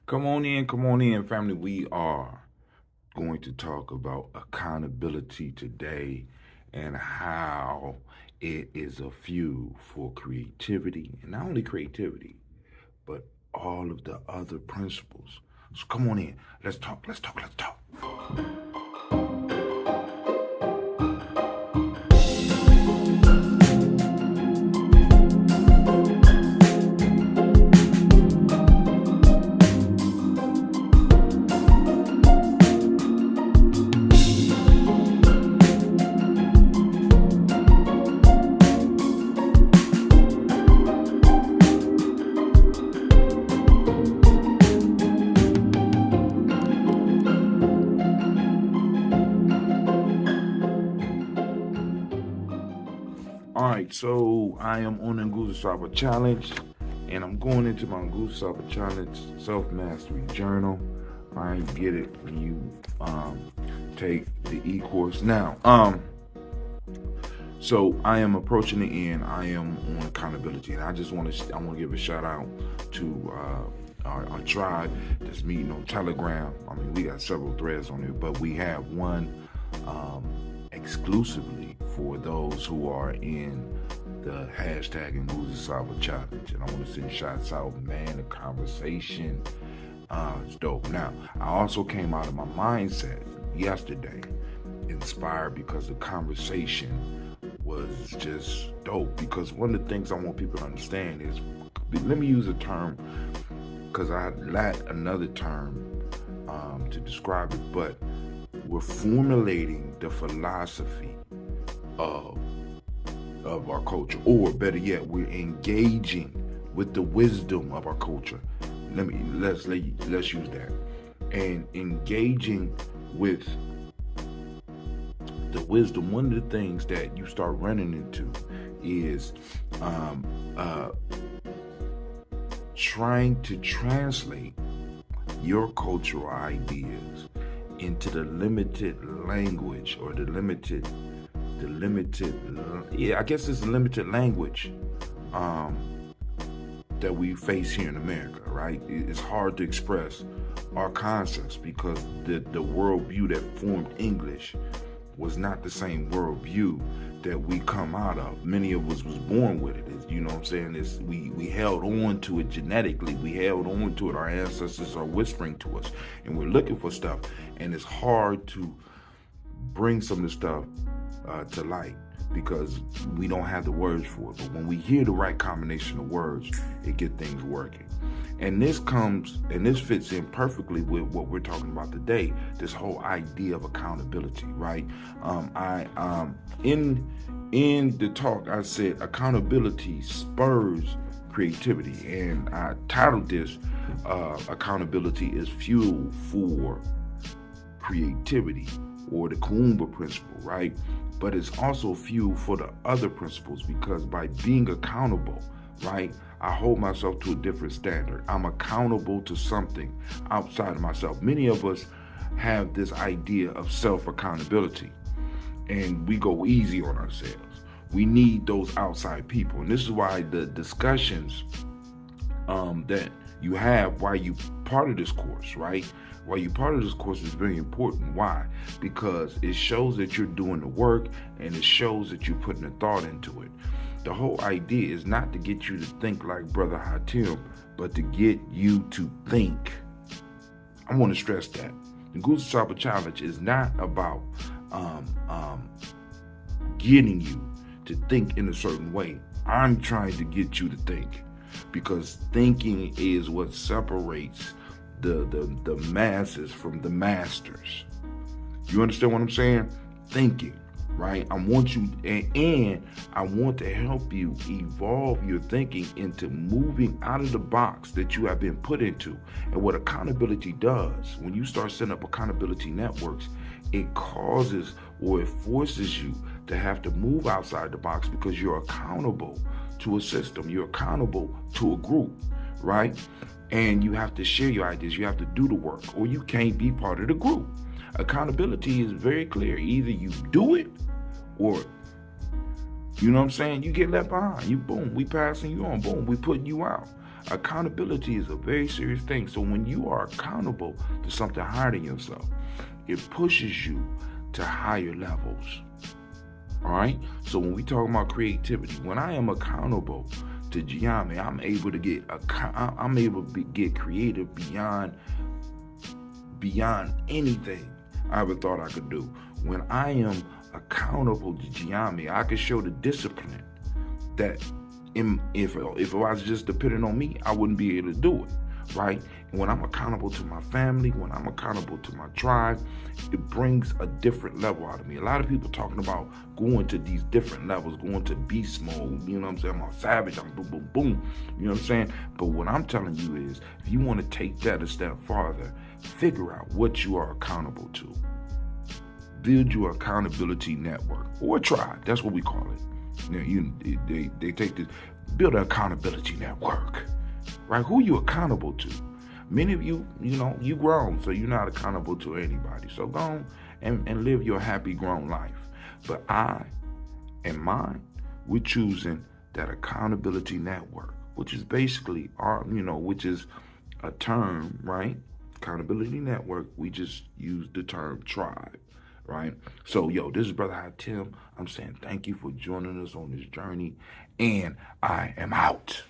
Come on in, family. We are going to talk about accountability today and how it is a fuel for creativity, and not only creativity, but all of the other principles. So come on in. Let's talk. Let's talk. Let's talk. All right, so I am on the Nguza Saba Challenge, and I'm going into my Nguza Saba Challenge Self Mastery Journal. I get it when you take the e-course. Now, so I am approaching the end. I am on accountability, and I want to give a shout out to our tribe that's meeting on Telegram. I mean, we got several threads on it, but we have one exclusively for those who are in the hashtag and Nguza Saba Challenge. And I want to send shots out, man. The conversation is dope. Now, I also came out of my mindset yesterday inspired because the conversation was just dope. Because one of the things I want people to understand is, let me use a term because I lack another term to describe it, but we're formulating the philosophy of our culture, or better yet, we're engaging with the wisdom of our culture. Let's use that. And engaging with the wisdom, one of the things that you start running into is trying to translate your cultural ideas into the limited language, or the limited I guess it's the limited language that we face here in America, right? It's hard to express our concepts because the worldview that formed English was not the same worldview that we come out of. Many of us was born with it. You know what I'm saying? We held on to it genetically. We held on to it. Our ancestors are whispering to us, and we're looking for stuff. And it's hard to bring some of the stuff to light because we don't have the words for it. But when we hear the right combination of words, it gets things working. And this fits in perfectly with what we're talking about today, this whole idea of accountability, right? In the talk, I said accountability spurs creativity, and I titled this accountability is fuel for creativity, or the Kuumba principle, right? But it's also fuel for the other principles, because by being accountable, right, I hold myself to a different standard. I'm accountable to something outside of myself. Many of us have this idea of self-accountability, and we go easy on ourselves. We need those outside people, and this is why the discussions that you have while you part of this course, right? While you part of this course is very important. Why? Because it shows that you're doing the work, and it shows that you're putting the thought into it. The whole idea is not to get you to think like Brother Hatim, but to get you to think. I want to stress that. The Nguza Saba Challenge is not about getting you to think in a certain way. I'm trying to get you to think, because thinking is what separates the masses from the masters. You understand what I'm saying? Thinking, right? I want you, and I want to help you evolve your thinking into moving out of the box that you have been put into. And what accountability does, when you start setting up accountability networks, it causes, or it forces you to have to move outside the box, because you're accountable to a system. You're accountable to a group, right? And you have to share your ideas. You have to do the work, or you can't be part of the group. Accountability is very clear. Either you do it, or, you know what I'm saying, you get left behind. You, boom, we passing you on. Boom, we putting you out. Accountability is a very serious thing. So when you are accountable to something higher than yourself, it pushes you to higher levels. All right. So when we talk about creativity, when I am accountable to Gye-Nyame, I'm able to get creative beyond anything I ever thought I could do. When I am accountable to Gye-Nyame, I can show the discipline that if it was just dependent on me, I wouldn't be able to do it. Right? And when I'm accountable to my family, when I'm accountable to my tribe, it brings a different level out of me. A lot of people talking about going to these different levels, going to beast mode. You know what I'm saying? I'm a savage. I'm boom, boom, boom. You know what I'm saying? But what I'm telling you is, if you want to take that a step farther, figure out what you are accountable to. Build your accountability network or tribe. That's what we call it. You know, they take this, build an accountability network. Right? Who are you accountable to? Many of you, you grown, so you're not accountable to anybody. So go on and live your happy grown life. But I and mine, we're choosing that accountability network, which is basically which is a term, right? Accountability network. We just use the term tribe, right? So, this is Brother High Tim. I'm saying thank you for joining us on this journey, and I am out.